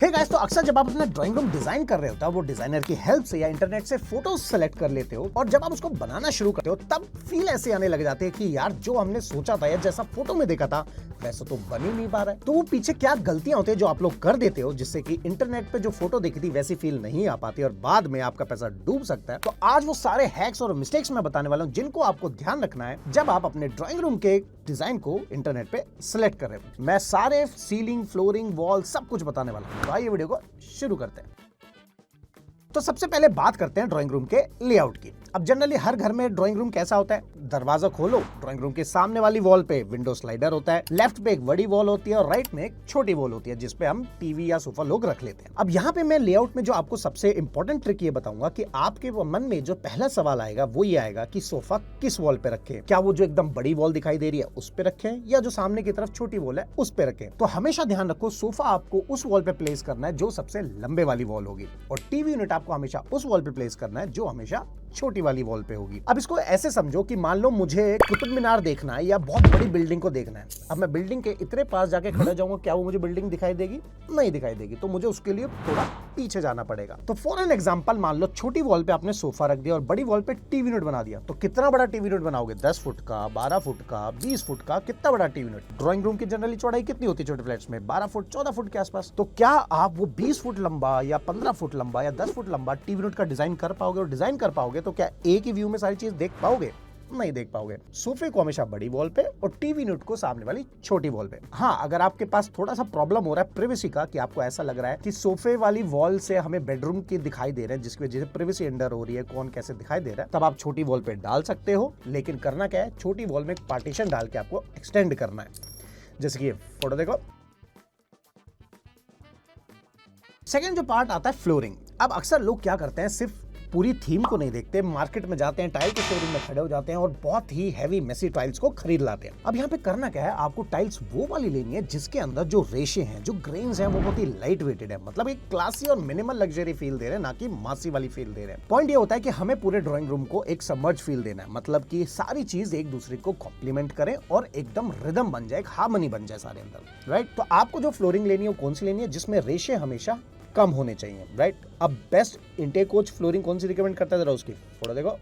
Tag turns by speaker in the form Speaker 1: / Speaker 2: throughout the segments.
Speaker 1: Hey guys, तो अक्सर जब आप अपना ड्राइंग रूम डिजाइन कर रहे होते हो वो डिजाइनर की हेल्प से या इंटरनेट से फोटोज सेलेक्ट कर लेते हो और जब आप उसको बनाना शुरू करते हो तब फील ऐसे आने लग जाते हैं कि यार जो हमने सोचा था या जैसा फोटो में देखा था वैसा तो बन ही नहीं पा रहा है। तो वो पीछे क्या गलतियां होती है जो आप लोग कर देते हो जिससे कि इंटरनेट पे जो फोटो देखी थी वैसी फील नहीं आ पाती और बाद में आपका पैसा डूब सकता है। तो आज वो सारे हैक्स और मिस्टेक्स मैं बताने वाला हूँ जिनको आपको ध्यान रखना है जब आप अपने ड्राइंग रूम के डिजाइन को इंटरनेट पे सिलेक्ट कर रहे हो। मैं सारे सीलिंग, फ्लोरिंग, वॉल सब कुछ बताने वाला हूँ। तो आइए वीडियो को शुरू करते हैं। तो सबसे पहले बात करते हैं ड्राइंग रूम के लेआउट की। अब जनरली हर घर में ड्राइंग रूम कैसा होता है, दरवाजा खोलो, ड्राइंग रूम के सामने वाली वॉल पे विंडो स्लाइडर होता है, लेफ्ट पे एक बड़ी वॉल होती है और राइट में एक छोटी वॉल होती है जिसपे हम टीवी या सोफा लोग रख लेते हैं। अब यहाँ पे मैं लेआउट में जो आपको सबसे इंपॉर्टेंट ट्रिक ये बताऊंगा कि आपके मन में जो पहला सवाल आएगा वो ये आएगा कि सोफा किस वॉल पे रखे, क्या वो जो एकदम बड़ी वॉल दिखाई दे रही है उस पे रखे या जो सामने की तरफ छोटी वॉल है उस पे रखे। तो हमेशा ध्यान रखो सोफा आपको उस वॉल पे प्लेस करना है जो सबसे लंबे वाली वॉल होगी और टीवी यूनिट आपको हमेशा उस वॉल पे प्लेस करना है जो हमेशा छोटी वाली वॉल पे होगी। अब इसको ऐसे समझो कि मान लो मुझे कुतुब मीनार देखना है या बहुत बड़ी बिल्डिंग को देखना है। अब मैं बिल्डिंग के इतने पास जाके खड़ा जाऊंगा, क्या वो मुझे बिल्डिंग दिखाई देगी? नहीं दिखाई देगी। तो मुझे उसके लिए थोड़ा पीछे जाना पड़ेगा। तो फॉर एन एग्जांपल मान लो छोटी वॉल पे आपने सोफा रख दिया और बड़ी वॉल पे टीवी यूनिट बना दिया। तो कितना बड़ा टीवी यूनिट बनाओगे? 10 फुट का, 12 फुट का, 20 फुट का? कितना बड़ा टीवी यूनिट? ड्राइंग रूम की जनरली चौड़ाई कितनी होती है छोटे फ्लैट्स में? 12 फुट, 14 फुट के आसपास। तो क्या आप वो 20 फुट लंबा या 15 फुट लंबा या 10 फुट लंबा टीवी यूनिट का डिजाइन कर पाओगे? और डिजाइन कर पाओगे तो क्या एक ही व्यू में सारी चीज देख पाओगे? नहीं देख पाओगे। सोफे को हमेशा बड़ी वॉल पे और टीवी यूनिट को सामने वाली छोटी वॉल पे। हाँ, अगर आपके पास थोड़ा सा प्रॉब्लम हो रहा है प्रिवेसी का, कि आपको ऐसा लग रहा है कि सोफे वाली वॉल से हमें बेडरूम की दिखाई दे रहे हैं जिसकी वजह से प्रिवेसी अंडर हो रही है, कौन कैसे दिखाई दे रहा है, तब आप छोटी वॉल पे डाल सकते हो। लेकिन करना क्या है, छोटी वॉल में एक पार्टीशन डाल के आपको एक्सटेंड करना है। जैसे कि ये फोटो देखो। सेकेंड जो पार्ट आता है फ्लोरिंग। अब अक्सर लोग क्या करते हैं, सिर्फ पूरी थीम को नहीं देखते, मार्केट में जाते हैं, टाइल के शोरूम में खड़े हो जाते हैं और बहुत ही हैवी मेसी टाइल्स को खरीद लाते हैं। अब यहाँ पे करना क्या है, आपको टाइल्स वो वाली लेनी है जिसके अंदर जो रेशे हैं, जो ग्रेन्स हैं, वो बहुत ही लाइट वेटेड है। मतलब एक क्लासी और मिनिमल लग्जरी फील दे रहे हैं, ना कि मासी वाली फील दे रहे हैं। पॉइंट ये होता है कि हमें पूरे ड्राइंग रूम को एक सबमर्ज फील देना है, मतलब कि सारी चीज एक दूसरे को कॉम्प्लीमेंट करें और एकदम रिदम बन जाए, एक हार्मनी बन जाए सारे अंदर, राइट। तो आपको जो फ्लोरिंग लेनी है वो कौन सी लेनी है? जिसमें रेशे हमेशा कम होने चाहिए, राइट। अब बेस्ट इंटेक कोच फ्लोरिंग कौन सी रिकमेंड करता है, जरा उसकी फोटो देखो,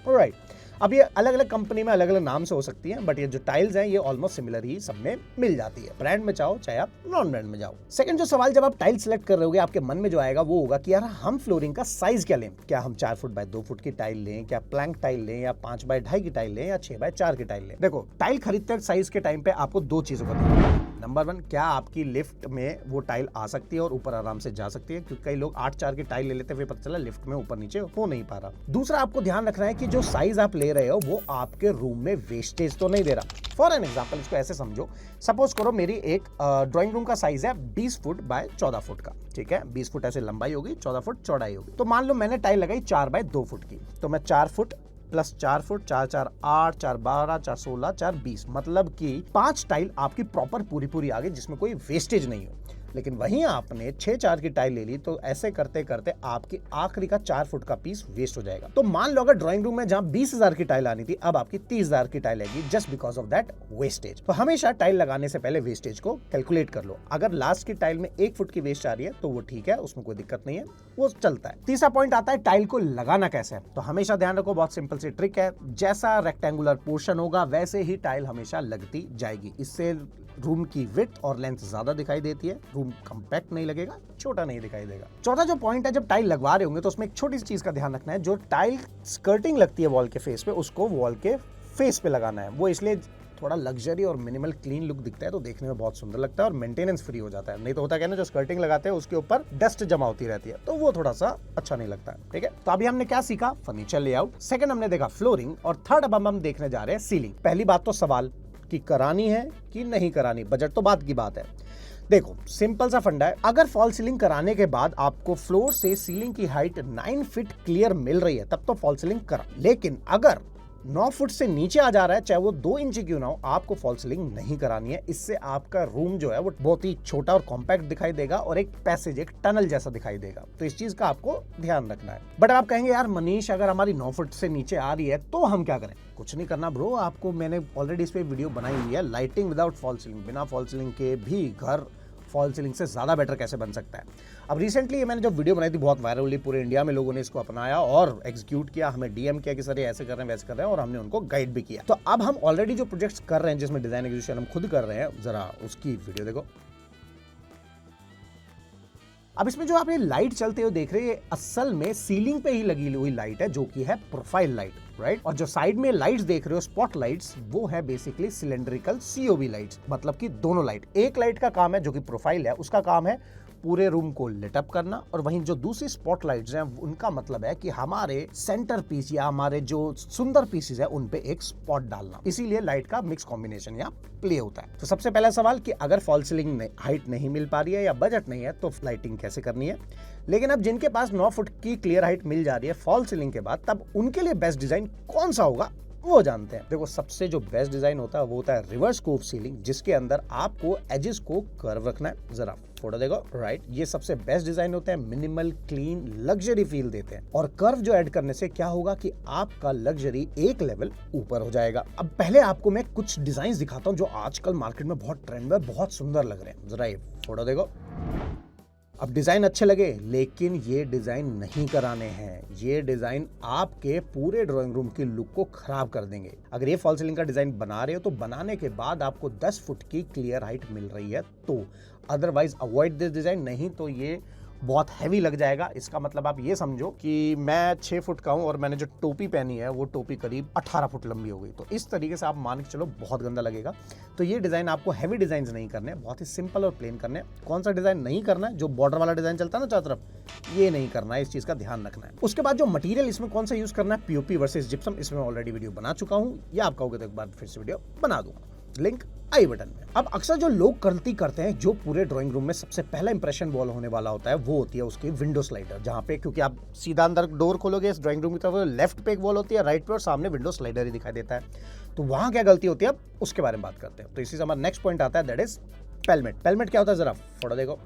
Speaker 1: राइट। अब ये अलग अलग कंपनी में अलग अलग नाम से हो सकती है, बट ये जो टाइल्स हैं ये ऑलमोस्ट सिमिलर ही सब में मिल जाती है, ब्रांड में चाहो चाहे आप नॉन ब्रांड में जाओ। सेकंड जो सवाल जब आप टाइल सेलेक्ट कर रहे होगे आपके मन में जो आएगा वो होगा कि यार हम फ्लोरिंग का साइज क्या लें? क्या हम 4 फुट बाय 2 फुट की टाइल लें, क्या प्लैंक टाइल लें, या 5 बाय 2.5 की टाइल लें, या 6 बाय 4 की टाइल लें? देखो, टाइल खरीदते साइज के टाइम पे आपको दो चीजों का ध्यान रखना है। नंबर 1, क्या आपकी लिफ्ट में वो टाइल आ सकती है और ऊपर आराम से जा सकती है? क्योंकि कई लोग 8-4 की टाइल ले लेते हैं, फिर पता चला लिफ्ट में ऊपर नीचे हो नहीं पा रहा। दूसरा, आपको ध्यान रखना है कि जो साइज आप ले रहे हो वो आपके रूम में वेस्टेज तो नहीं दे रहा। फॉर एन एग्जाम्पल इसको ऐसे समझो, सपोज करो मेरी एक ड्राइंग रूम का साइज है 20 फुट बाय 14 फुट का, ठीक है। 20 फुट ऐसे लंबाई होगी, 14 फुट चौड़ाई होगी। तो मान लो मैंने टाइल लगाई 4 बाय 2 फुट की, तो मैं 4 फुट प्लस 4 फुट, 4 4 8, 4 12, 4 16, 4 20, मतलब कि 5 टाइल आपकी प्रॉपर पूरी आ गई जिसमें कोई वेस्टेज नहीं हो। लेकिन वहीं आपने 6-4 की टाइल ले ली तो ऐसे करते करते आपकी आखिरी का 4 फुट का पीस वेस्ट हो जाएगा। तो मान लो अगर ड्राइंग रूम में जहां 20,000 की टाइल आनी थी अब आपकी 30,000 की टाइल आएगी, just because of that wastage. तो हमेशा टाइल लगाने से पहले वेस्टेज को कैलकुलेट कर लो। अगर लास्ट की टाइल में 1 फुट की वेस्ट आ रही है तो वो ठीक है, उसमें कोई दिक्कत नहीं है, वो चलता है। तीसरा पॉइंट आता है टाइल को लगाना कैसे है। तो हमेशा ध्यान रखो, बहुत सिंपल सी ट्रिक है, जैसा रेक्टेंगुलर पोर्शन होगा वैसे ही टाइल हमेशा लगती जाएगी। इससे रूम की विड्थ और लेंथ ज्यादा दिखाई देती है, रूम कॉम्पैक्ट नहीं लगेगा, छोटा नहीं दिखाई देगा। चौथा जो पॉइंट है, जब टाइल लगवा रहे होंगे तो उसमें एक छोटी सी चीज का ध्यान रखना है, जो टाइल स्कर्टिंग लगती है वॉल के फेस पे उसको वॉल के फेस पे लगाना है। वो इसलिए थोड़ा लग्जरी और मिनिमल क्लीन लुक दिखता है, तो देखने में बहुत सुंदर लगता है और मेंटेनेंस फ्री हो जाता है। नहीं तो होता है ना, जो स्कर्टिंग लगाते हैं उसके ऊपर डस्ट जमा होती रहती है, तो वो थोड़ा सा अच्छा नहीं लगता है, ठीक है। तो अभी हमने क्या सीखा? Furniture layout. सेकंड हमने देखा फ्लोरिंग और थर्ड अब हम देखने जा रहे हैं सीलिंग। पहली बात तो सवाल कि करानी है कि नहीं करानी, बजट तो बात की बात है। देखो, सिंपल सा फंडा है, अगर फॉल सीलिंग कराने के बाद आपको फ्लोर से सीलिंग की हाइट 9 फीट क्लियर मिल रही है तब तो फॉल सीलिंग करा। लेकिन अगर 9 फुट से नीचे आ जा रहा है, चाहे वो 2 इंच क्यों ना हो, आपको फॉल सीलिंग नहीं करानी है। इससे आपका रूम जो है वो बहुत ही छोटा और कॉम्पैक्ट दिखाई देगा और एक पैसेज, एक टनल जैसा दिखाई देगा। तो इस चीज का आपको ध्यान रखना है। बट आप कहेंगे यार मनीष, अगर हमारी 9 फुट से नीचे आ रही है तो हम क्या करें? कुछ नहीं करना ब्रो, आपको मैंने ऑलरेडी इस पे वीडियो बनाई हुई है, लाइटिंग विदाउट फॉल सीलिंग। बिना फॉल सीलिंग के भी घर फॉल सीलिंग से ज़्यादा बेटर कैसे बन सकता है। अब रिसेंटली ये मैंने जो वीडियो बनाई थी बहुत वायरल हुई, पूरे इंडिया में लोगों ने इसको अपनाया और एग्जीक्यूट किया, हमें डीएम किया कि सर ये ऐसे कर रहे हैं वैसे कर रहे हैं, और हमने उनको गाइड भी किया। तो अब हम ऑलरेडी जो प्रोजेक्ट्स कर रहे हैं जिसमें डिजाइन एग्जीक्यूशन हम खुद कर रहे हैं, जरा उसकी वीडियो देखो। अब इसमें जो आप ये लाइट चलते हुए देख रहे हैं, असल में सीलिंग पे ही लगी हुई लाइट है जो कि है प्रोफाइल लाइट, राइट। और जो साइड में लाइट्स देख रहे हो स्पॉट लाइट्स, वो है बेसिकली सिलेंड्रिकल सीओबी लाइट्स, मतलब कि दोनों लाइट। एक लाइट का काम है जो कि प्रोफाइल है, उसका काम है पूरे रूम को लिट अप करना, और वहीं जो दूसरी स्पॉट लाइट्स हैं उनका मतलब है कि हमारे सेंटर पीस या हमारे जो सुंदर पीसेस है उन पे एक स्पॉट डालना। इसीलिए लाइट का मिक्स कॉम्बिनेशन यहाँ प्ले होता है। तो सबसे पहला सवाल कि अगर फॉल सीलिंग हाइट नहीं मिल पा रही है या बजट नहीं है तो लाइटिंग कैसे करनी है। लेकिन अब जिनके पास 9 फुट की क्लियर हाइट मिल जा रही है फॉल सीलिंग के बाद, तब उनके लिए बेस्ट डिजाइन कौन सा होगा वो जानते हैं। देखो, सबसे जो बेस्ट डिजाइन होता है वो होता है रिवर्स कोव सीलिंग, जिसके अंदर आपको एजेस को कर्व रखना है। जरा फोटो देखो, राइट। ये सबसे बेस्ट डिजाइन होते हैं, मिनिमल, क्लीन, लग्जरी फील देते हैं। और कर्व जो ऐड करने से क्या होगा कि आपका लग्जरी एक लेवल ऊपर हो जाएगा। अब पहले आपको मैं कुछ डिजाइन दिखाता हूँ जो आजकल मार्केट में बहुत ट्रेंड में बहुत सुंदर लग रहे हैं। जरा ये फोटो देखो। अब डिजाइन अच्छे लगे, लेकिन ये डिजाइन नहीं कराने हैं। ये डिजाइन आपके पूरे ड्राइंग रूम की लुक को खराब कर देंगे। अगर ये फॉल सीलिंग का डिजाइन बना रहे हो तो बनाने के बाद आपको 10 फुट की क्लियर हाइट मिल रही है तो, अदरवाइज अवॉइड दिस डिजाइन। नहीं तो ये बहुत हैवी लग जाएगा। इसका मतलब आप ये समझो कि मैं 6 फुट का हूं और मैंने जो टोपी पहनी है वो टोपी करीब 18 फुट लंबी हो गई, तो इस तरीके से आप मान के चलो बहुत गंदा लगेगा। तो ये डिजाइन आपको हैवी डिजाइन नहीं करने, बहुत ही सिंपल और प्लेन करने। कौन सा डिजाइन नहीं करना है? जो बॉर्डर वाला डिजाइन चलता है ना चारों तरफ, ये नहीं करना है, इस चीज का ध्यान रखना है। उसके बाद जो मटेरियल इसमें कौन सा यूज करना है, पीओपी वर्सेस जिप्सम, इसमें ऑलरेडी वीडियो बना चुका हूं, या आप कहोगे तो एक बार फिर से वीडियो बना दूंगा, लिंक आई बटन में। अब अक्सर जो लोग गलती करते हैं, जो पूरे ड्राइंग रूम में सबसे पहला इंप्रेशन वॉल होने वाला होता है वो होती है उसकी विंडो स्लाइडर, जहां पे क्योंकि आप सीधा अंदर डोर खोलोगे इस ड्राइंग रूम की तरफ, लेफ्ट पे एक वॉल होती है, राइट पे और सामने विंडो स्लाइडर ही दिखाई देता है। तो वहां क्या गलती होती है, अब उसके बारे में बात करते हैं। तो इसी से हमारा नेक्स्ट पॉइंट आता है, दैट इज पेलमेट। पेलमेट क्या होता है जरा फोटो देखो,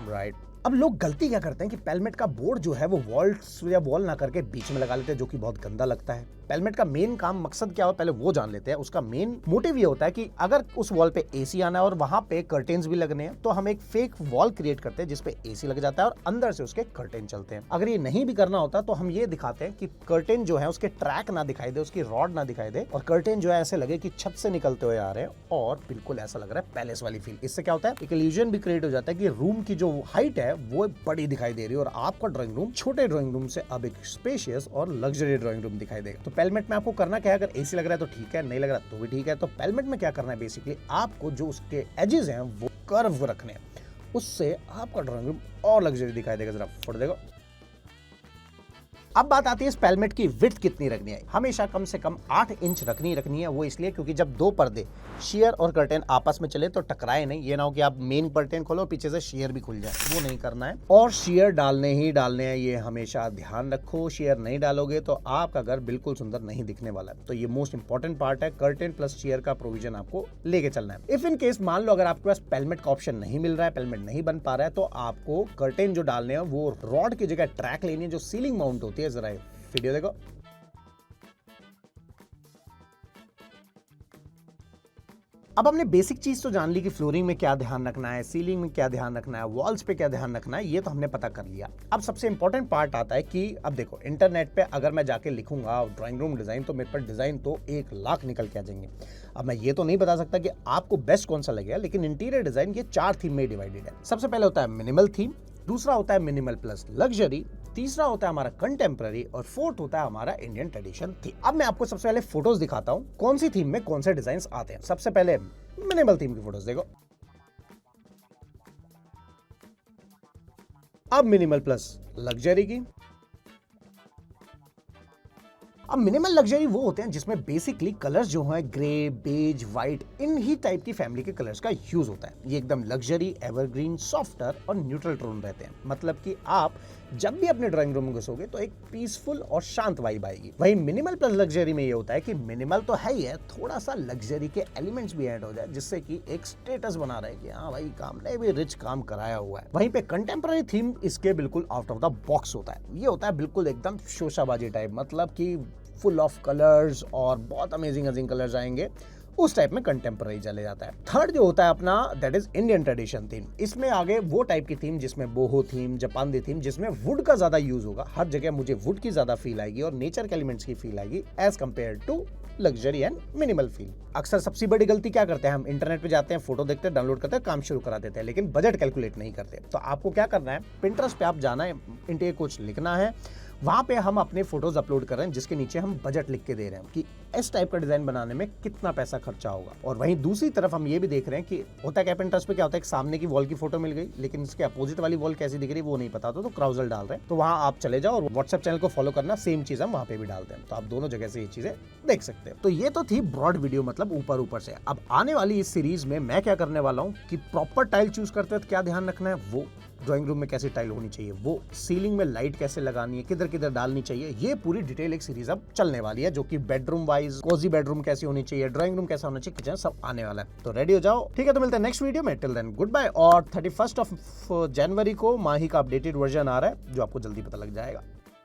Speaker 1: राइट। अब लोग गलती क्या करते हैं कि पेलमेट का बोर्ड जो है वो वॉल्स या वॉल ना करके बीच में लगा लेते हैं, जो कि बहुत गंदा लगता है। पेलमेट का मेन काम, मकसद क्या हो पहले वो जान लेते हैं। उसका मेन मोटिव ये होता है कि अगर उस वॉल पे एसी आना है और वहां पे कर्टेन्स भी लगने हैं, तो हम एक फेक वॉल क्रिएट करते हैं जिसपे एसी लग जाता है और अंदर से उसके कर्टेन चलते हैं। अगर ये नहीं भी करना होता तो हम ये दिखाते हैं कि कर्टेन जो है उसके ट्रैक ना दिखाई दे, उसकी रॉड ना दिखाई दे, और कर्टेन जो है ऐसे लगे कि छत से निकलते हुए आ रहे हैं और बिल्कुल ऐसा लग रहा है पैलेस वाली फील। इससे क्या होता है, एक इल्यूजन भी क्रिएट हो जाता है कि रूम की जो हाइट है वो बड़ी दिखाई दे रही है और आपका ड्राइंग रूम छोटे ड्राइंग रूम से अब एक स्पेशियस और लग्जरी ड्राइंग रूम दिखाई देगा। तो पेलमेट में आपको करना क्या है, अगर एसी लग रहा है तो ठीक है, नहीं लग रहा तो भी ठीक है। तो पेलमेट में क्या करना है, बेसिकली आपको जो उसके एजेस हैं वो कर्व रखने हैं, उससे आपका ड्राइंग रूम और लग्जरी दिखाई देगा। जरा फोटो देखो। अब बात आती है इस पेलमेट की विड्थ कितनी रखनी है। हमेशा कम से कम 8 इंच रखनी है। वो इसलिए क्योंकि जब दो पर्दे शेयर और कर्टेन आपस में चले तो टकराए नहीं। ये ना हो कि आप मेन कर्टेन खोलो पीछे से शेयर भी खुल जाए, वो नहीं करना है। और शेयर डालने ही डालने हैं, ये हमेशा ध्यान रखो। शेयर नहीं डालोगे तो आपका घर बिल्कुल सुंदर नहीं दिखने वाला है। तो ये मोस्ट इंपॉर्टेंट पार्ट है, कर्टेन प्लस शेयर का प्रोविजन आपको लेके चलना है। इफ इन केस मान लो अगर आपके पास पेलमेट का ऑप्शन नहीं मिल रहा है, पेलमेट नहीं बन पा रहा है, तो आपको कर्टेन जो डालने हैं वो रॉड की जगह ट्रैक लेनी है जो सीलिंग माउंट होती है। जरा वीडियो देखो। अब हमने बेसिक चीज तो जान ली कि फ्लोरिंग में क्या ध्यान रखना है, सीलिंग में क्या ध्यान रखना है, वॉल्स पे क्या ध्यान रखना है, ये तो हमने पता कर लिया। अब सबसे इंपॉर्टेंट पार्ट आता है कि अब देखो, इंटरनेट पे अगर मैं जाके लिखूंगा ड्राइंग रूम डिजाइन तो मेरे पर डिजाइन तो 1 लाख निकल के आ जाएंगे। अब मैं ये तो नहीं बता सकता कि आपको बेस्ट कौन सा लगेगा, लेकिन इंटीरियर डिजाइन ये 4 थीम में डिवाइडेड है। सबसे पहले होता है मिनिमल थीम, दूसरा होता है मिनिमल प्लस लग्जरी, तीसरा होता है हमारा कंटेम्पररी, और फोर्थ होता है हमारा इंडियन ट्रेडिशन थीम। अब मैं आपको सबसे पहले फोटोज दिखाता हूं कौन सी थीम में कौन से डिजाइन्स आते हैं। सबसे पहले मिनिमल थीम की फोटोज देखो। अब मिनिमल प्लस लग्जरी की। अब मिनिमल लग्जरी वो होते हैं जिसमें बेसिकली कलर्स जो हैं ग्रे, बेज, व्हाइट, इन ही टाइप की फैमिली के कलर्स का यूज होता है। ये एकदम लग्जरी, एवरग्रीन, सॉफ्टर और न्यूट्रल टोन रहते हैं। मतलब कि आप जब भी अपने ड्राइंग रूम में घुसोगे तो एक पीसफुल और शांत वाइब आएगी। वही मिनिमल प्लस लग्जरी में ये होता है कि मिनिमल तो है ही है, थोड़ा सा लग्जरी के एलिमेंट्स भी ऐड हो जाए, जिससे कि एक स्टेटस बना रहे कि हाँ भाई काम ने भी रिच काम कराया हुआ है। वहीं पे कंटेम्पररी थीम इसके बिल्कुल आउट ऑफ द बॉक्स होता है। ये होता है बिल्कुल एकदम शोशाबाजी टाइप, मतलब कि फुल ऑफ कलर्स और बहुत अमेजिंग कलर्स आएंगे उस टाइप में कंटेम्पररी चले जाता है। थर्ड जो होता है अपना, that is Indian tradition theme. इसमें आगे वो टाइप की थीम जिसमें बोहो थीम, जापानी थीम, जिसमें वुड का ज्यादा यूज होगा। हर जगह मुझे वुड की ज्यादा फील आएगी और नेचर के एलिमेंट्स की फील आएगी as compare to luxury and minimal feel. अक्सर सबसे बड़ी गलती क्या करते हैं, हम इंटरनेट पे जाते हैं, फोटो देखते हैं, डाउनलोड करते हैं, काम शुरू करा देते हैं, लेकिन बजट कैलकुलेट नहीं करते। तो आपको क्या करना है, पिंटरेस्ट पे आप जाना है, इंटेक कुछ लिखना है, वहां पे हम अपने फोटोज अपलोड कर रहे हैं जिसके नीचे हम बजट लिख के दे रहे हैं कि इस टाइप का डिजाइन बनाने में कितना पैसा खर्चा होगा। और वहीं दूसरी तरफ हम ये भी देख रहे हैं कि होता क्या, पिंटरेस्ट पे क्या होता है, सामने की वॉल की फोटो मिल गई लेकिन इसके अपोजिट वाली वॉल कैसी दिख रही है वो नहीं पता, तो क्राउजल डाल रहे हैं। तो वहां आप चले जाओ और व्हाट्सएप चैनल को फॉलो करना, सेम चीज हम वहां पे भी डालते हैं, तो आप दोनों जगह से ये चीजें देख सकते हैं। तो ये तो थी ब्रॉड वीडियो, मतलब ऊपर ऊपर से। अब आने वाली इस सीरीज में मैं क्या करने वाला हूँ कि प्रॉपर टाइल चूज करते हैं तो क्या ध्यान रखना है, वो ड्राइंग रूम में कैसी टाइल होनी चाहिए, वो सीलिंग में लाइट कैसे लगानी है, किधर किधर डालनी चाहिए, ये पूरी डिटेल एक सीरीज अब चलने वाली है, जो कि बेडरूम वाइज, कोजी बेडरूम कैसी होनी चाहिए, ड्राइंग रूम कैसा होना चाहिए, किचन, सब आने वाला है। तो रेडी हो जाओ, ठीक है। तो मिलते हैं नेक्स्ट वीडियो में, टिल देन गुड बाय। और 31 जनवरी को माही का अपडेटेड वर्जन आ रहा है जो आपको जल्दी पता लग जाएगा।